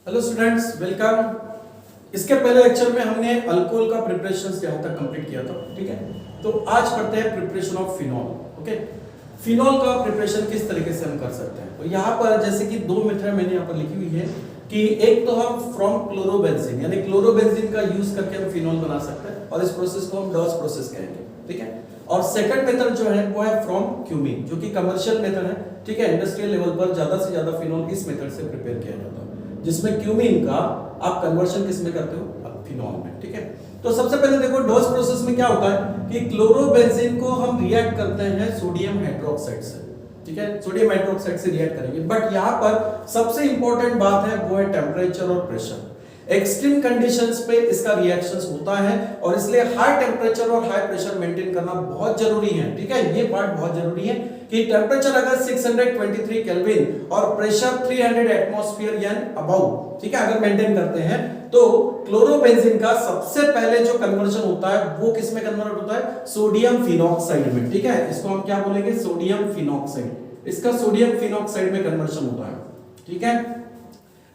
Hello students, welcome. इसके पहले lecture में हमने अल्कोहल का प्रिपरेशन यहाँ तक कंप्लीट किया था, ठीक है। तो आज पढ़ते हैं preparation of phenol. Okay, phenol का प्रिपरेशन किस तरीके से हम कर सकते हैं। तो यहाँ पर जैसे कि दो मेथड मैंने यहाँ पर लिखी हुई है कि एक तो हम फ्रॉम क्लोरोबेंजीन यानी क्लोरोबेंजीन का यूज करके हम फिनॉल बना सकते हैं और इस प्रोसेस को हम डॉस प्रोसेस कहेंगे, ठीक है। और सेकंड मेथड जो है वो है फ्रॉम क्यूमीन, जो कि कमर्शियल मेथड है, ठीक है। इंडस्ट्रियल लेवल पर ज्यादा से ज्यादा फिनॉल इस मेथड से प्रिपेयर किया जाता है, जिसमें क्यूमीन का आप कन्वर्शन किस में करते हो, फिनॉल में, ठीक है। तो सबसे पहले देखो डॉस प्रोसेस में क्या होता है कि क्लोरोबेंजीन को हम रिएक्ट करते हैं सोडियम हाइड्रोक्साइड से, ठीक है। सोडियम हाइड्रोक्साइड से रिएक्ट करेंगे, बट यहां पर सबसे इंपॉर्टेंट बात है वो है टेम्परेचर और प्रेशर। एक्सट्रीम कंडीशंस पे इसका रिएक्शंस होता है और इसलिए हाई टेम्परेचर और हाई प्रेशर मेंटेन करना बहुत जरूरी है, ठीक है। ये पार्ट बहुत जरूरी है कि टेम्परेचर अगर 623 केल्विन और प्रेशर 300 एटमॉस्फेयर यानी अबव, ठीक है, अगर मेंटेन करते हैं तो क्लोरोबेंजीन का सबसे पहले जो कन्वर्जन होता है वो किस में कन्वर्ट होता है, सोडियम फिनॉक्साइड में, ठीक है। इसको हम क्या बोलेंगे, सोडियम फिनॉक्साइड। इसका सोडियम फिनॉक्साइड में कन्वर्शन होता है, ठीक है।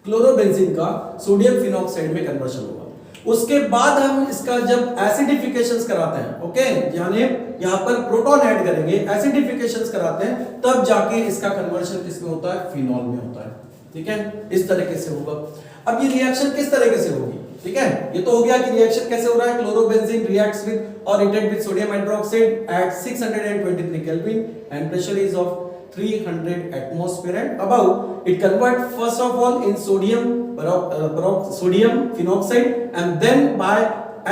क्लोरोबेंजीन का सोडियम फिनॉक्साइड में कन्वर्शन होगा। उसके बाद हम इसका जब एसिडिफिकेशंस कराते हैं, ओके, यानी यहां पर प्रोटॉन ऐड करेंगे, एसिडिफिकेशंस कराते हैं, तब जाके इसका कन्वर्शन किसमें होता है, फिनॉल में होता है, ठीक है। इस तरीके से होगा। अब ये रिएक्शन किस तरीके से होगी, ठीक है। ये तो हो गया कि रिएक्शन कैसे हो रहा है, क्लोरोबेंजीन रिएक्ट्स विद और reacted with sodium hydroxide eight 623 kelvin and pressure is of 300 atmosphere and above. It convert first of all in sodium phenoxide and then by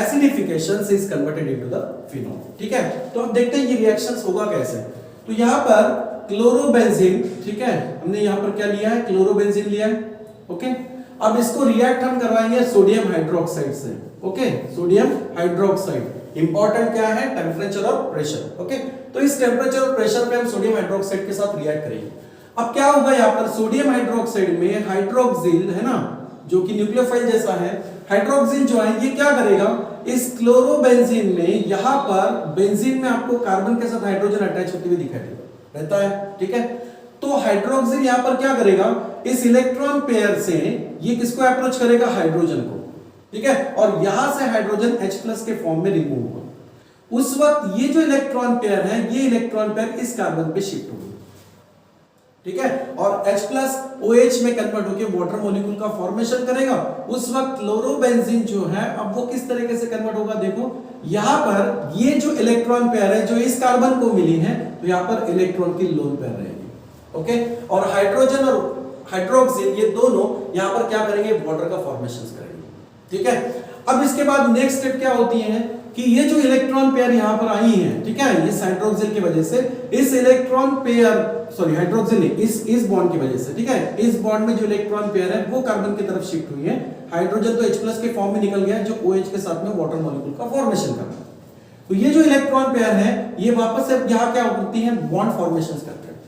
acidification is converted into the phenol, ठीक है। तो अब देखते हैं ये reactions होगा कैसे। तो यहाँ पर क्लोरोबेंजीन, ठीक है, हमने यहाँ पर क्या लिया है, क्लोरोबेंजीन लिया है, ओके। अब इसको रिएक्ट हम करवाएंगे सोडियम हाइड्रोक्साइड से, ओके, सोडियम हाइड्रोक्साइड। इंपॉर्टेंट क्या है, टेम्परेचर और प्रेशर, ओके। तो इस टेम्परेचर और प्रेशर पे हम सोडियम हाइड्रोक्साइड के साथ रिएक्ट करेंगे। अब क्या होगा, यहाँ पर सोडियम हाइड्रोक्साइड में हाइड्रोक्सिल है ना, जो कि न्यूक्लियोफाइल जैसा है, हाइड्रोक्सिल जो है ये क्या करेगा, इस क्लोरोबेंजीन में यहाँ पर बेंजीन में आपको कार्बन के साथ हाइड्रोजन अटैच होते हुए दिखाई देगा, रहता है, ठीक है। तो हाइड्रोक्सिल यहाँ पर क्या करेगा, इस इलेक्ट्रॉन पेयर से ये किसको अप्रोच करेगा, हाइड्रोजन को, ठीक है। और यहां से हाइड्रोजन H+ के फॉर्म में रिमूव होगा। उस वक्त ये जो इलेक्ट्रॉन पेयर है, ये इलेक्ट्रॉन पेयर इस कार्बन पे शिफ्ट होगी, ठीक है, और H+ OH में कन्वर्ट होकर वाटर मॉलिक्यूल का फॉर्मेशन करेगा। उस वक्त क्लोरोबेंजीन जो है अब वो किस तरीके से कन्वर्ट होगा, देखो यहां पर ये जो इलेक्ट्रॉन पेयर है जो इस कार्बन को मिली है, तो यहां पर इलेक्ट्रॉन की लोन पेयर रहेगी, ओके। और हाइड्रोजन और हाइड्रोक्सिल ये दोनों यहां पर क्या करेंगे, वाटर का फॉर्मेशन करेंगे, ठीक है। अब इसके बाद नेक्स्ट स्टेप क्या होती है कि ये जो इलेक्ट्रॉन पेयर यहां पर आई है, ठीक है, इस हाइड्रोक्सिल की वजह से, इस इलेक्ट्रॉन पेयर सॉरी हाइड्रोक्सिल नहीं, इस बॉन्ड की वजह से, ठीक है, इस बॉन्ड में जो इलेक्ट्रॉन पेयर है वो कार्बन की तरफ शिफ्ट हुई है। हाइड्रोजन तो H+ के फॉर्म में निकल गया है, जो OH के साथ में वाटर मॉलिक्यूल का फॉर्मेशन कर रहा है। तो ये जो इलेक्ट्रॉन पेयर है ये वापस से यहां क्या होती है, बॉन्ड फॉर्मेशन करते हैं,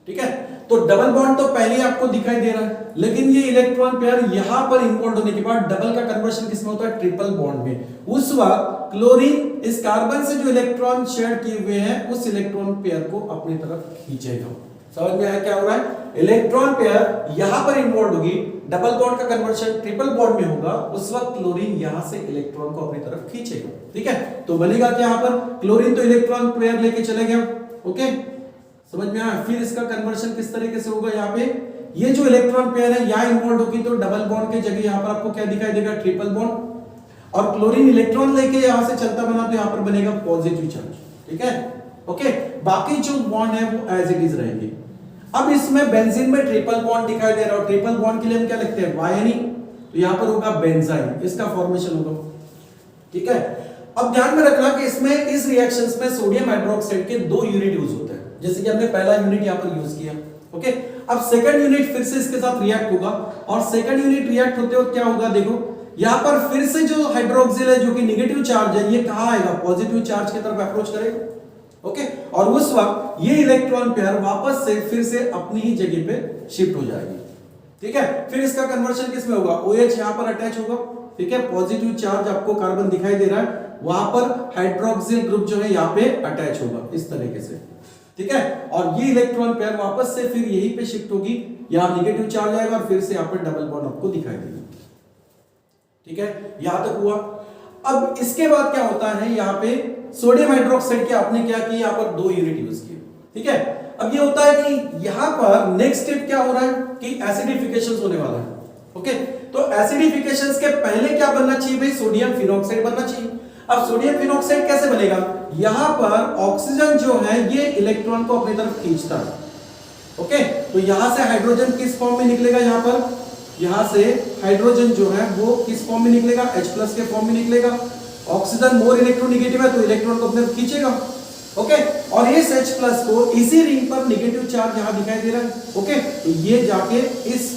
ठीक है। तो डबल बॉन्ड तो पहले ही आपको दिखाई दे रहा है, लेकिन ये इलेक्ट्रॉन पेयर यहां पर इन्वॉल्व होने के बाद डबल का कन्वर्शन किसमें होता है, ट्रिपल बॉन्ड में। उस वक्त क्लोरीन इस कार्बन से जो इलेक्ट्रॉन शेयर किए हुए हैं उस इलेक्ट्रॉन पेयर को अपनी तरफ खींचेगा। समझ में आया क्या हो रहा है, इलेक्ट्रॉन पेयर यहां पर इन्वॉल्व होगी, डबल बॉन्ड का कन्वर्शन ट्रिपल बॉन्ड में होगा, उस वक्त क्लोरीन यहां से इलेक्ट्रॉन को अपनी तरफ खींचेगा, ठीक है। तो बनेगा क्या, यहां पर क्लोरीन तो इलेक्ट्रॉन पेयर लेके चले गया, ओके, समझ में आया। फिर इसका कन्वर्शन किस तरीके से होगा, यहाँ पे ये जो इलेक्ट्रॉन पेयर है यहां इन्वॉल्व होगी तो डबल बॉन्ड की जगह यहां पर आपको क्या दिखाई देगा, ट्रिपल बॉन्ड। और क्लोरीन इलेक्ट्रॉन लेके यहां से चलता बना तो यहां पर बनेगा पॉजिटिव चार्ज, ठीक है, ओके। बाकी जो बॉन्ड है वो एज इट इज रहेंगे। अब इसमें बेंजीन में ट्रिपल बॉन्ड दिखाई दे रहा है, ट्रिपल बॉन्ड के लिए हम क्या लिखते हैं, वायनी, तो यहां पर होगा बेंजाइन, इसका फॉर्मेशन होगा, ठीक है। अब ध्यान में रखना कि इसमें इस रिएक्शंस में सोडियम हाइड्रोक्साइड के 2 यूनिट यूज होते हैं, जैसे कि हमने पहला यूनिट यहां पर यूज किया, ओके। अब सेकंड यूनिट फिर से इसके साथ रिएक्ट होगा और सेकंड यूनिट रिएक्ट होते वक्त क्या होगा, देखो यहां पर फिर से जो हाइड्रोक्सिल है जो कि नेगेटिव चार्ज है ये कहां आएगा, पॉजिटिव चार्ज की तरफ अप्रोच करेगा, ओके। और उस वक्त ये इलेक्ट्रॉन पेयर वापस से फिर से अपनी ही जगह पे शिफ्ट हो जाएगी, ठीक है। फिर इसका कन्वर्शन किसमें होगा, OH यहां पर अटैच होगा, ठीक है, पॉजिटिव चार्ज आपको कार्बन दिखाई दे रहा है, वहां पर हाइड्रोक्सिल ग्रुप जो है यहां पे अटैच होगा इस तरीके से, ठीक है, और ये इलेक्ट्रॉन पेयर वापस से फिर यहीं पे शिफ्ट होगी, यहां नेगेटिव चार्ज आएगा और फिर से यहां पर डबल बॉन्ड आपको दिखाई देगा। ठीक है, यहां तक हुआ। अब इसके बाद क्या होता है, यहां पे सोडियम हाइड्रोक्साइड के आपने क्या किया, यहां पर 2 यूनिट यूज किए। ठीक है, अब ये होता है कि यहां पर नेक्स्ट स्टेप क्या हो रहा है कि एसिडिफिकेशन होने वाला है। ओके, तो एसिडिफिकेशन के पहले क्या बनना चाहिए भाई, सोडियम फिनॉक्साइड बनना चाहिए। अब सोडियम फिनॉक्साइड कैसे बनेगा, यहां पर ऑक्सीजन जो है ये इलेक्ट्रॉन को अपनी तरफ खींचता है। ओके, तो यहां से हाइड्रोजन किस फॉर्म में निकलेगा, यहां पर यहां से हाइड्रोजन जो है वो किस फॉर्म में निकलेगा, H+ के फॉर्म में निकलेगा। ऑक्सीजन मोर इलेक्ट्रोनेगेटिव है तो इलेक्ट्रॉन को अपने तरफ खींचेगा। ओके, और इस H+ को इसी रिंग पर नेगेटिव चार्ज यहां दिखाई दे रहा है। ओके, तो ये जाके इस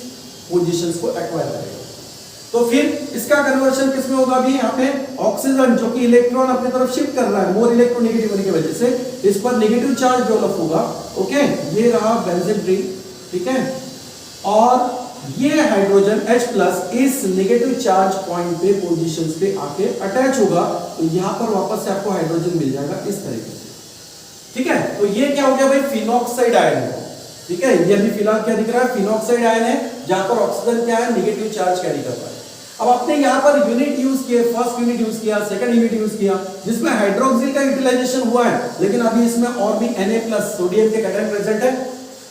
पोजीशंस को एक्वायर करेगा। तो फिर इसका कन्वर्शन किसमें होगा, भी यहाँ पे ऑक्सीजन जो कि इलेक्ट्रॉन अपनी तरफ शिफ्ट कर रहा है मोर इलेक्ट्रोनेगेटिव होने की वजह से, इस पर नेगेटिव चार्ज डेवलप होगा। ओके, ये रहा बेंजीन रिंग। ठीक है, और ये हाइड्रोजन H+ इस नेगेटिव चार्ज पॉइंट पे पोजीशंस पे आके अटैच होगा, तो यहां पर वापस से आपको हाइड्रोजन मिल जाएगा इस तरीके से। ठीक है, तो ये क्या हो गया भाई, फिनॉक्साइड आयन है। ठीक है, ये अभी फिलहाल क्या दिख रहा है, फिनॉक्साइड आयन है, जहां पर ऑक्सीजन क्या है, नेगेटिव चार्ज कैरी कर रहा है। अब आपने यहां पर यूनिट यूज किए, फर्स्ट यूनिट यूज किया, सेकंड यूनिट यूज किया, जिसमें हाइड्रोक्सिल का यूटिलाइजेशन हुआ है, लेकिन अभी इसमें और भी Na+ सोडियम के कैटायन प्रेजेंट है।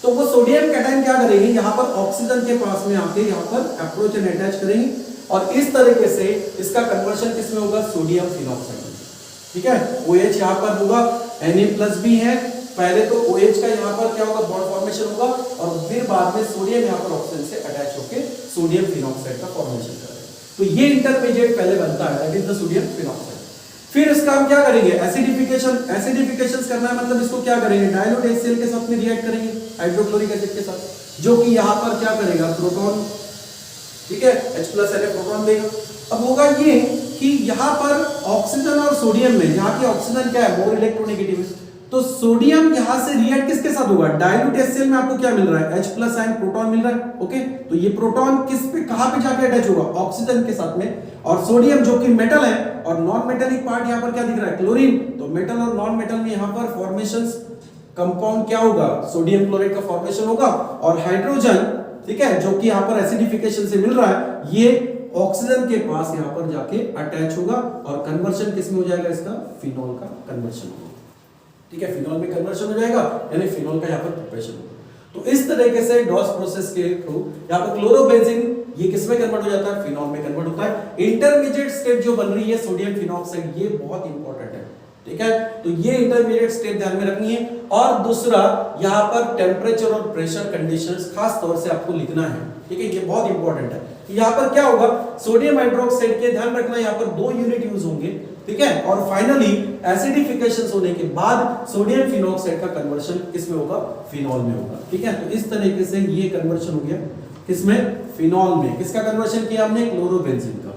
तो वो सोडियम कैटायन क्या करेंगे, यहां पर ऑक्सीजन के पास में आके यहां पर अप्रोच एंड अटैच करेंगे, और इस तरीके से इसका कन्वर्शन किसमें होगा, सोडियम फिनॉक्साइड। ठीक है, OH यहां पर होगा, Na+ भी है, पहले तो OH का यहां पर क्या होगा, बॉन्ड फॉर्मेशन होगा, और फिर बाद में सोडियम यहां पर ऑक्सीजन से अटैच होकर सोडियम फिनॉक्साइड का फॉर्मेशन करेगा। तो ये इंटरमीडिएट पहले बनता है, that is the sodium phenoxide. फिर इसका हम क्या करेंगे, एसिडिफिकेशन करना है, मतलब इसको क्या करेंगे, डाइल्यूट HCl के साथ में रिएक्ट करेंगे, हाइड्रोक्लोरिक एसिड के साथ, जो कि यहां पर क्या करेगा, प्रोटॉन। ठीक है, H+ प्रोटॉन देगा। अब होगा ये कि यहां पर ऑक्सीजन और सोडियम में, यहां की ऑक्सीजन क्या है, मोर इलेक्ट्रोनेगेटिव है, तो सोडियम यहां से रिएक्ट किसके साथ होगा, डाइल्यूट HCl में आपको क्या मिल रहा है, H+ आयन प्रोटॉन मिल रहा है। ओके, तो ये प्रोटॉन किस पे, कहां पे जाके अटैच होगा, ऑक्सीजन के साथ में, और सोडियम जो कि मेटल है, और नॉन मेटेलिक पार्ट यहां पर क्या दिख रहा है, क्लोरीन। तो मेटल और नॉन मेटल में यहां पर फॉर्मेशंस कंपाउंड क्या होगा, सोडियम क्लोराइड का फॉर्मेशन होगा, और हाइड्रोजन, ठीक है, जो कि यहां पर एसिडिफिकेशन से मिल रहा है, ये ऑक्सीजन के पास यहां पर जाके अटैच होगा, और कन्वर्शन किसमें हो जाएगा, इसका फिनॉल का कन्वर्शन होगा। ठीक है, फिनॉल में कन्वर्शन हो जाएगा, यानी फिनॉल का यहां पर प्रिपरेशन होगा। तो इस तरीके से डॉस प्रोसेस के थ्रू यहां पर क्लोरोबेंजीन ये किसमें कन्वर्ट हो जाता है, फिनॉल में कन्वर्ट होता है। इंटरमीडिएट स्टेप जो बन रही है सोडियम फिनॉक्साइड, ये बहुत इंपॉर्टेंट है। ठीक है, तो ये इंटरमीडिएट स्टेप ध्यान में रखनी है। और दूसरा, यहां पर टेम्परेचर और प्रेशर कंडीशंस खास तौर से आपको लिखना है। ठीक है, ये बहुत इंपॉर्टेंट है। यहां पर क्या होगा, सोडियम हाइड्रोक्साइड के ध्यान रखना, यहां पर 2 यूनिट यूज होंगे। ठीक है, और फाइनली एसिडिफिकेशन होने के बाद सोडियम फिनॉक्साइड का कन्वर्शन किसमें होगा, फिनॉल में होगा। ठीक है, तो इस तरीके से ये कन्वर्शन हो गया किसमें, फिनॉल में। किसका कन्वर्शन किया हमने, क्लोरोबेंजीन का।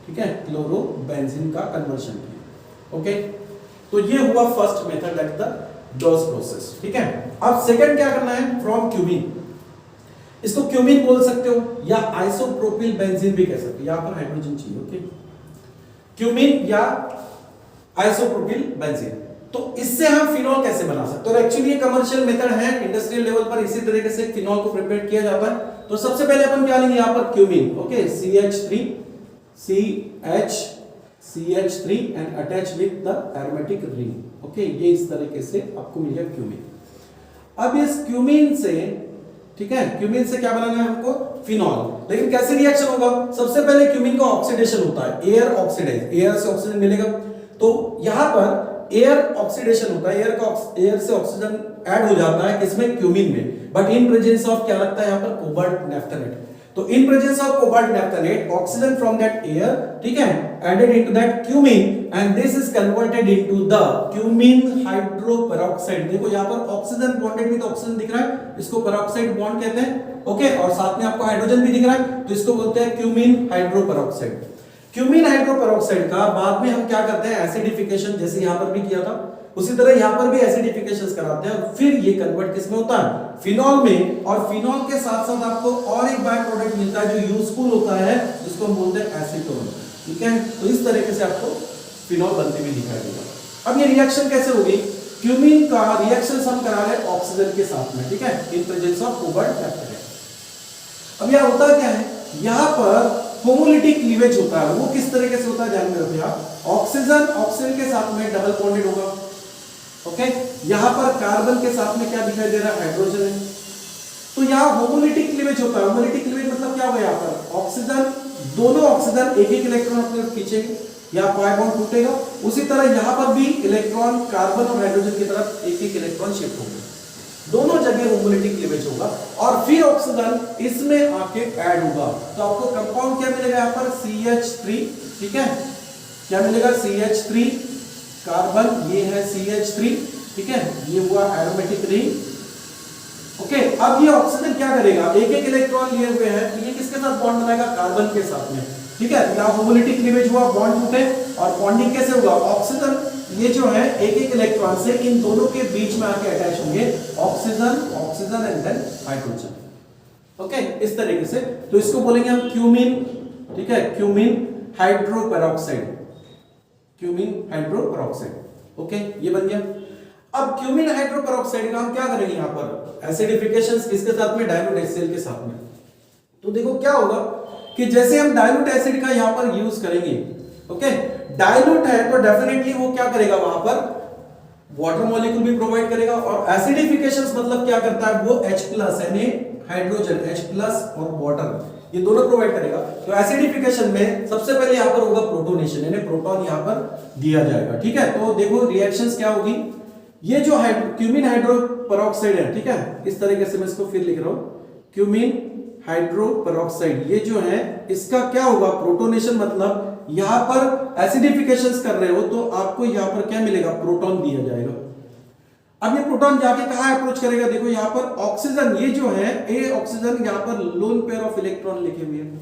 ठीक है, क्लोरोबेंजीन का कन्वर्शन किया। ओके, तो ये हुआ first method that the Dow's process. ठीक है, अब सेकंड क्या करना है, फ्रॉम क्यूमीन। इसको क्यूमीन बोल सकते हो या आइसोप्रोपिल बेंजीन भी कह सकते हो, यहां पर हाइड्रोजन चाहिए। ओके, क्यूमीन या आइसोप्रोपिल बेंजीन। तो इससे हम फिनॉल कैसे बना सकते हैं, तो एक्चुअली ये कमर्शियल मेथड है, इंडस्ट्रियल लेवल पर इसी तरीके से फिनॉल को प्रिपेयर किया जाता है। तो सबसे पहले अपन क्या लेंगे, यहां पर cumene. Okay, CH3 and attach with the aromatic ring. Okay, ये इस तरीके से आपको मिल गया क्यूमीन। अब इस क्यूमीन से, ठीक है, क्यूमीन से क्या बनाना है हमको, फिनॉल। लेकिन कैसे रिएक्शन होगा, सबसे पहले क्यूमीन का ऑक्सीडेशन होता है, एयर ऑक्सीडाइज, एयर से ऑक्सीजन मिलेगा। तो यहां पर एयर ऑक्सीडेशन होता है, एयर से ऑक्सीजन ऐड हो जाता है किसमें, क्यूमीन में, बट इन प्रेजेंस ऑफ क्या लगता है यहां पर, कोबाल्ट नैफ्थेनेट। तो in presence of cobalt naphthenate, oxygen from that air, ठीक है, added into that cumene and this is converted into the cumene hydroperoxide. देखो यहां पर ऑक्सीजन बॉन्डेड विद ऑक्सीजन दिख रहा है, इसको पेरोक्साइड बॉन्ड कहते हैं। ओके, और साथ में आपको हाइड्रोजन भी दिख रहा है, तो इसको बोलते हैं क्यूमीन हाइड्रोपेरोक्साइड। क्यूमीन हाइड्रोपेरोक्साइड का बाद में हम क्या करते हैं, एसिडिफिकेशन, जैसे यहां पर भी किया था उसी तरह यहां पर भी एसिडिफिकेशन कराते हैं, और फिर ये कन्वर्ट किसमें होता है, फिनॉल में। और फिनॉल के साथ साथ आपको और एक बाय प्रोडक्ट मिलता है जो यूजफुल होता है, जिसको हम बोलते हैं एसीटोन। ठीक है, तो इस तरीके से आपको फिनॉल बनती हुई दिखाई देगा। अब ये रिएक्शन कैसे होगी, क्यूमीन का रिएक्शन हम करा रहे हैं ऑक्सीजन के साथ में, ठीक है, इन प्रेजेंस ऑफ कोबाल्ट बैक्टीरिया। अब यह होता क्या है, यहां पर होमोलिटिक क्लीवेज होता है। वो किस तरीके से होता है ध्यान में रखिए आप। ऑक्सीजन के साथ में डबल बॉन्डेड होगा, ओके। यहां पर कार्बन के साथ में क्या दिखाई दे रहा है, हाइड्रोजन है। तो यहां होमोलिटिक क्लीवेज होता है। होमोलिटिक क्लीवेज मतलब क्या होगा, यहां पर ऑक्सीजन, दोनों ऑक्सीजन एक एक इलेक्ट्रॉन अपने तरफ खींचेंगे, यहां पाई बॉन्ड टूटेगा। उसी तरह यहां पर भी इलेक्ट्रॉन कार्बन और हाइड्रोजन की तरफ एक एक इलेक्ट्रॉन शिफ्ट होंगे, दोनों जगह होमोलिटिक क्लीवेज होगा। और फिर ऑक्सीजन इसमें आके ऐड होगा, तो आपको कंपाउंड क्या मिलेगा यहाँ पर, CH3, ठीक है। क्या मिलेगा, CH3 कार्बन, ये है CH3, ठीक है, ये हुआ एरोमेटिक रिंग, ओके। अब ये ऑक्सीजन क्या करेगा, एक एक इलेक्ट्रॉन लिए हुए हैं, तो ये किसके साथ बॉन्ड बनाएगा, कार्बन के साथ में, ठीक है। यहाँ होमोलिटिक क्लीवेज हुआ, बॉन्ड टूटे, और बॉन्डिंग कैसे होगा, ऑक्सीजन ये जो है एक एक इलेक्ट्रॉन से इन दोनों के बीच में आके अटैच होंगे, oxygen and then hydrogen, okay, इस तरीके से। तो इसको बोलेंगे हम क्यूमीन, ठीक है, cumene hydroperoxide, cumene hydroperoxide, okay, ये बन गया। अब क्यूमीन हाइड्रोपेरोक्साइड का हम क्या करेंगे, यहां पर एसिडिफिकेशन किसके साथ में, डाइल्यूट HCl के साथ में। तो देखो क्या होगा कि जैसे हम डाइल्यूट एसिड का यहां पर यूज करेंगे, ओके, डाइल्यूट है तो डेफिनेटली वो क्या करेगा, वहां पर वाटर मॉलिक्यूल भी प्रोवाइड करेगा। और एसिडिफिकेशन मतलब क्या करता है, वो H+ यानी हाइड्रोजन, H+ और वाटर, ये दोनों प्रोवाइड करेगा। तो एसिडिफिकेशन में सबसे पहले यहां पर होगा प्रोटोनेशन, यानी प्रोटॉन यहां पर दिया जाएगा, ठीक है। तो देखो रिएक्शंस क्या होगी, ये जो क्यूमीन हाइड्रोपेरोक्साइड है, ठीक है, इस तरीके से मैं इसको फिर लिख रहा हूं, क्यूमीन हाइड्रोपेरोक्साइड, ये जो है इसका क्या होगा, प्रोटोनेशन मतलब यहां पर एसिडिफिकेशंस कर रहे हो तो आपको यहां पर क्या मिलेगा, प्रोटॉन दिया जाएगा। अब ये प्रोटॉन जाके कहां अप्रोच करेगा, देखो यहां पर ऑक्सीजन, ये जो है ए ऑक्सीजन, यहां पर लोन पेयर ऑफ इलेक्ट्रॉन लिखे हुए हैं,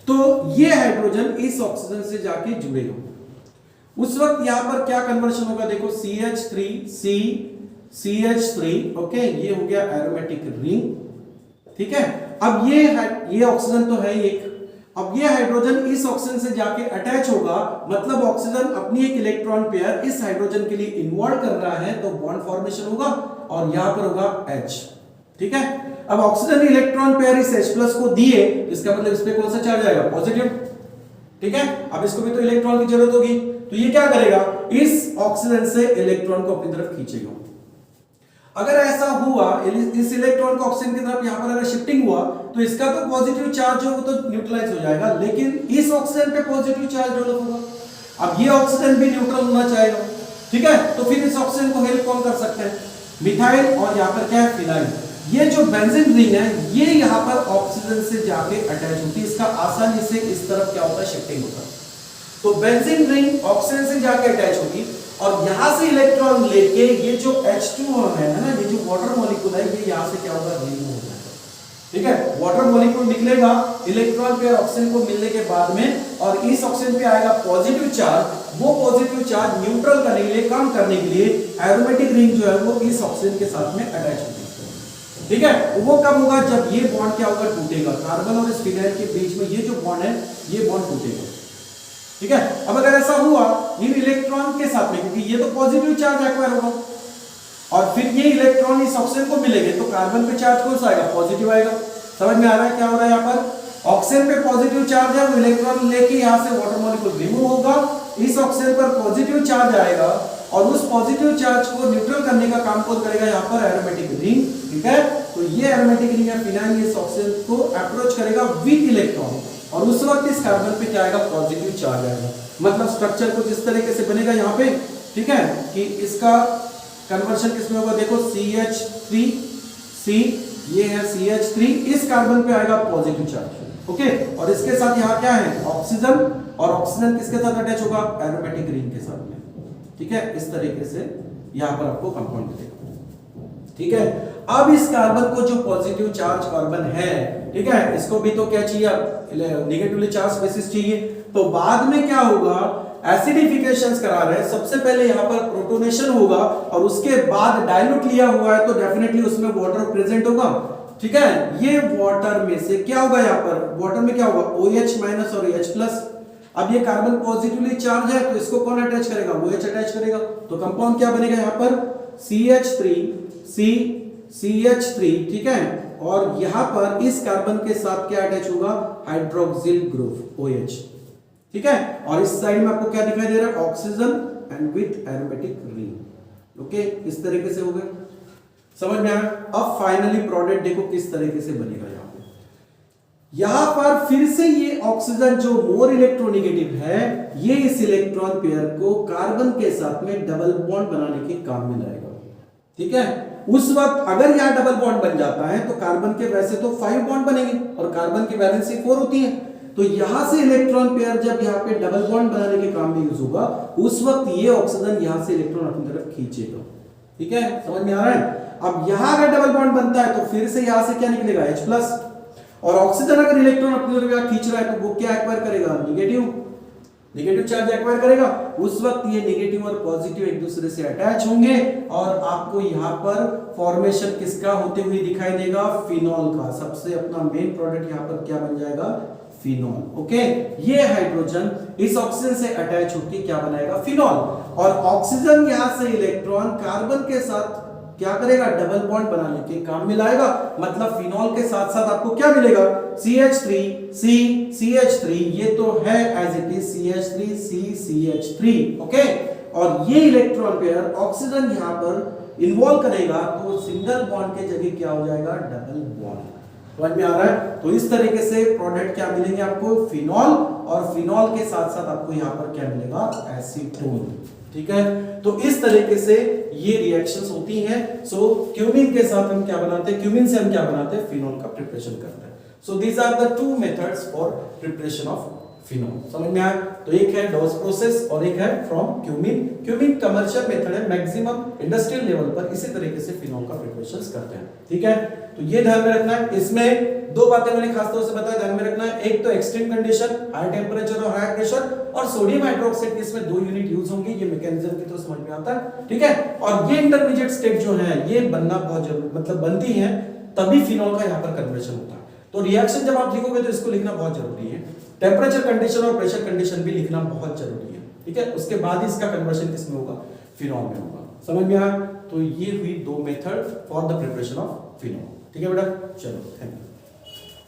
तो ये हाइड्रोजन इस ऑक्सीजन से जाके जुड़ेगा। उस वक्त यहां पर क्या कन्वर्शन होगा, देखो CH3 C CH3, ओके, ये हो गया एरोमेटिक रिंग, ठीक है। अब ये ऑक्सीजन तो है एक, अब ये हाइड्रोजन इस ऑक्सीजन से जाके अटैच होगा, मतलब ऑक्सीजन अपनी एक इलेक्ट्रॉन पेयर इस हाइड्रोजन के लिए इन्वॉल्व कर रहा है, तो बॉन्ड फॉर्मेशन होगा और यहां पर होगा H, ठीक है। अब ऑक्सीजन इलेक्ट्रॉन पेयर इस H+ को दिए, इसका मतलब इस पे कौन सा चार्ज आएगा, पॉजिटिव, ठीक है। अब इसको भी तो इलेक्ट्रॉन की जरूरत होगी, तो ये क्या करेगा, इस ऑक्सीजन से इलेक्ट्रॉन को अपनी तरफ खींचेगा। अगर ऐसा हुआ, इस इलेक्ट्रॉन को ऑक्सीजन की तरफ यहां पर अगर शिफ्टिंग हुआ, तो इसका तो पॉजिटिव चार्ज हो तो न्यूट्रलाइज हो जाएगा, लेकिन इस ऑक्सीजन पे पॉजिटिव चार्ज डेवलप होगा। अब ये ऑक्सीजन भी न्यूट्रल होना चाहेगा, ठीक है। तो फिर इस ऑक्सीजन को हेल्प कौन कर सकते हैं, मिथाइल, और यहां पर क्या है, फिनाइल। ये जो बेंजीन रिंग है, ये यहां पर ऑक्सीजन से जाके अटैच होती है, इसका आसानी से इस तरफ क्या होता है, शिफ्टिंग होता है। तो बेंजीन रिंग ऑक्सीजन से जाके अटैच होगी, और यहां से इलेक्ट्रॉन लेके ये जो H2O है ना, ये जो वाटर मॉलिक्यूल है, ये यहां से क्या होगा, रिमूव हो जाएगा, ठीक है। वाटर मॉलिक्यूल निकलेगा इलेक्ट्रॉन पेयर ऑक्सीजन को मिलने के बाद में, और इस ऑक्सीजन पे आएगा पॉजिटिव चार्ज। वो पॉजिटिव चार्ज न्यूट्रल करने के लिए, कम करने के लिए एरोमेटिक रिंग जो है वो इस ऑक्सीजन के साथ में अटैच होगी, ठीक है। वो कब होगा, जब ये बॉन्ड क्या होगा, टूटेगा, कार्बन और इस फिनाइल के बीच में ये जो बॉन्ड है, ये बॉन्ड टूटेगा, ठीक है। अब अगर ऐसा हुआ इन इलेक्ट्रॉन के साथ में, क्योंकि ये तो पॉजिटिव चार्ज एक्वायर होगा, और फिर ये इलेक्ट्रॉन इस ऑक्सीजन को मिलेंगे, तो कार्बन पे चार्ज कौन सा आएगा, पॉजिटिव आएगा। समझ में आ रहा है क्या हो रहा है, यहाँ पर ऑक्सीजन पे पॉजिटिव चार्ज है, वो इलेक्ट्रॉन लेके यहाँ से वाटर मॉलिक्यूल रिमूव होगा, इस ऑक्सीजन पर पॉजिटिव चार्ज आएगा, और उस पॉजिटिव चार्ज को न्यूट्रल करने का काम कौन करेगा, यहाँ पर एरोमेटिक रिंग, ठीक है। तो ये एरोमेटिक रिंग है फिनाइल, इस ऑक्सीजन को अप्रोच करेगा विद इलेक्ट्रॉन, और उस वक्त इस कार्बन पे क्या आएगा, पॉजिटिव चार्ज आएगा। मतलब स्ट्रक्चर कुछ इस तरीके से बनेगा यहाँ पे, ठीक है, कि इसका कन्वर्शन किसमें होगा, देखो CH3 C, ये है CH3, इस कार्बन पे आएगा पॉजिटिव चार्ज, ओके। और इसके साथ यहाँ क्या है, ऑक्सीजन, और ऑक्सीजन किसके साथ अटैच होगा, एरोमेटिक रिंग के साथ में, ठीक है। इस तरीके से यहाँ पर आपको कंपाउंड मिलेगा, ठीक है। अब इस कार्बन को जो पॉजिटिव चार्ज कार्बन है, ठीक है, इसको भी तो क्या चाहिए, नेगेटिवली चार्ज स्पेसिस चाहिए। तो बाद में क्या होगा, एसिडिफिकेशंस करा रहे हैं, सबसे पहले यहाँ पर प्रोटोनेशन होगा, और उसके बाद डाइल्यूट लिया हुआ है तो डेफिनेटली उसमें वाटर प्रेजेंट होगा, ठीक है। ये वाटर में से क्या होगा, यहाँ पर वाटर में क्या होगा, OH- और H+, अब ये कार्बन पॉजिटिवली चार्ज है तो इसको कौन अटैच करेगा, वो H अटैच करेगा, तो कंपाउंड क्या बनेगा यहाँ पर CH3, ठीक है, और यहां पर इस कार्बन के साथ क्या अटैच होगा, हाइड्रोक्सिल ग्रुप OH, ठीक है, और इस साइड में आपको क्या दिखाई दे रहा है, oxygen and with aromatic ring. Okay, इस तरीके से हो गया, समझ में आया। अब फाइनली प्रोडक्ट देखो किस तरीके से बनेगा। यहां पर फिर से ये ऑक्सीजन जो मोर इलेक्ट्रोनेगेटिव है, ये इस इलेक्ट्रॉन पेयर को कार्बन के साथ में डबल बॉन्ड बनाने के काम में लाएगा, ठीक है। उस वक्त अगर यहां डबल बॉन्ड बन जाता है तो कार्बन के वैसे तो 5 बॉन्ड बनेंगे और कार्बन की वैलेंसी 4 होती है, तो यहां से इलेक्ट्रॉन पेयर जब यहां पे डबल बॉन्ड बनाने के काम में यूज होगा, उस वक्त ये ऑक्सीजन यहां से इलेक्ट्रॉन अपनी तरफ खींचेगा, ठीक है, समझ में आ रहा है। अब यहां अगर डबल बॉन्ड बनता है तो फिर से यहां से क्या निकलेगा, H+, और ऑक्सीजन अगर इलेक्ट्रॉन अपनी तरफ खींच रहा है तो वो क्या एक्वायर करेगा, नेगेटिव चार्ज एक्वायर करेगा। उस वक्त ये नेगेटिव और पॉजिटिव एक दूसरे से अटैच होंगे और आपको यहां पर फॉर्मेशन किसका होते हुए दिखाई देगा, फिनॉल का। सबसे अपना मेन प्रोडक्ट यहां पर क्या बन जाएगा, फिनॉल। ओके, ये हाइड्रोजन इस ऑक्सीजन से अटैच होकर क्या बनाएगा, फिनॉल, और ऑक्सीजन यहां से इलेक्ट्रॉन कार्बन के साथ क्या करेगा, डबल बॉन्ड बनाने के काम में लाएगा। मतलब फिनॉल के साथ साथ आपको क्या मिलेगा, CH3, ये तो है as it is CH3, okay, और ये इलेक्ट्रॉन पेयर ऑक्सीजन यहां पर इन्वॉल्व करेगा तो सिंगल बॉन्ड के जगह क्या हो जाएगा, डबल बॉन्ड। समझ में आ रहा है। तो इस तरीके से प्रोडक्ट क्या मिलेंगे आपको, फिनॉल, और फिनॉल के साथ साथ आपको यहां पर क्या मिलेगा, एसीटोन, ठीक है। तो इस तरीके से ये रिएक्शंस होती हैं। सो क्यूमिन के साथ हम क्या बनाते हैं, क्यूमिन से हम क्या बनाते हैं, फिनॉल का प्रिपरेशन करते हैं। So these are the 2 methods for preparation of phenol. समझ में आया। तो एक है डॉस प्रोसेस और एक है from cumin. Cumin commercial method है, मैक्सिमम इंडस्ट्रियल लेवल पर इसी तरीके से फिनॉल का प्रिपरेशन करते हैं, ठीक है। तो ये ध्यान में रखना है। इसमें 2 बातें मैंने खास तौर से बताया, ध्यान में रखना है। एक तो एक्सट्रीम कंडीशन, हाई टेंपरेचर और हाई प्रेशर, और सोडियम हाइड्रोक्साइड, इसमें 2 यूनिट यूज होंगे। ये मैकेनिज्म की तो समझ में आता है, ठीक है। और ये इंटरमीडिएट स्टेट जो है ये बनना बहुत जरूरी, मतलब बनती है तभी फिनॉल का यहाँ पर कन्वर्शन होता है। तो रिएक्शन जब आप लिखोगे तो इसको लिखना बहुत जरूरी है। टेम्परेचर कंडीशन और प्रेशर कंडीशन भी लिखना बहुत जरूरी है, ठीक है। उसके बाद ही इसका कन्वर्शन किसमें होगा, फिनॉल में होगा। समझ में आया। तो ये हुई 2 method for the preparation of phenol, ठीक है बेटा। चलो, थैंक यू।